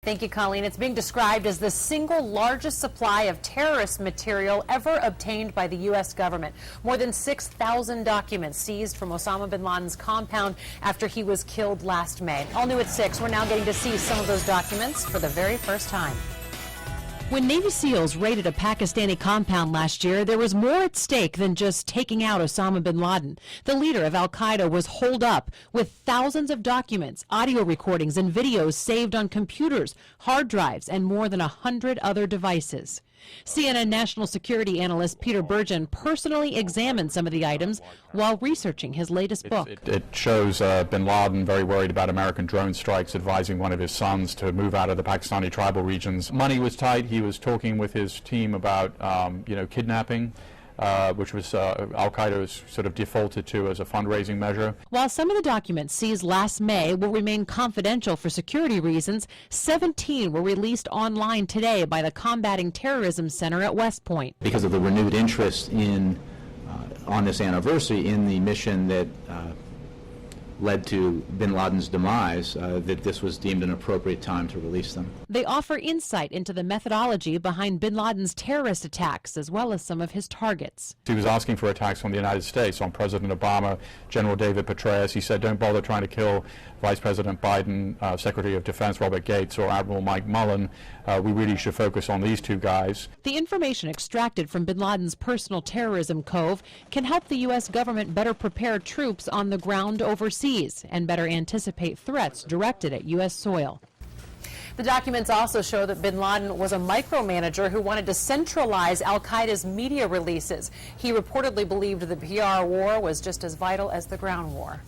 Thank you, Colleen. It's being described as the single largest supply of terrorist material ever obtained by the U.S. government. More than 6,000 documents seized from Osama bin Laden's compound after he was killed last May. All new at 6, we're now getting to see some of those documents for the very first time. When Navy SEALs raided a Pakistani compound last year, there was more at stake than just taking out Osama bin Laden. The leader of al-Qaeda was holed up with thousands of documents, audio recordings, and videos saved on computers, hard drives, and more than 100 other devices. CNN national security analyst Peter Bergen personally examined some of the items while researching his latest book. It shows bin Laden very worried about American drone strikes, advising one of his sons to move out of the Pakistani tribal regions. Money was tight. He was talking with his team about kidnapping, which was al-Qaeda's sort of defaulted to as a fundraising measure. While some of the documents seized last May will remain confidential for security reasons, 17 were released online today by the Combating Terrorism Center at West Point. Because of the renewed interest in, on this anniversary, in the mission that led to bin Laden's demise, that this was deemed an appropriate time to release them. They offer insight into the methodology behind bin Laden's terrorist attacks, as well as some of his targets. He was asking for attacks on the United States, on President Obama, General David Petraeus. He said, don't bother trying to kill Vice President Biden, Secretary of Defense Robert Gates, or Admiral Mike Mullen. We really should focus on these two guys. The information extracted from bin Laden's personal terrorism cove can help the U.S. government better prepare troops on the ground overseas and better anticipate threats directed at U.S. soil. The documents also show that bin Laden was a micromanager who wanted to centralize al-Qaeda's media releases. He reportedly believed the PR war was just as vital as the ground war.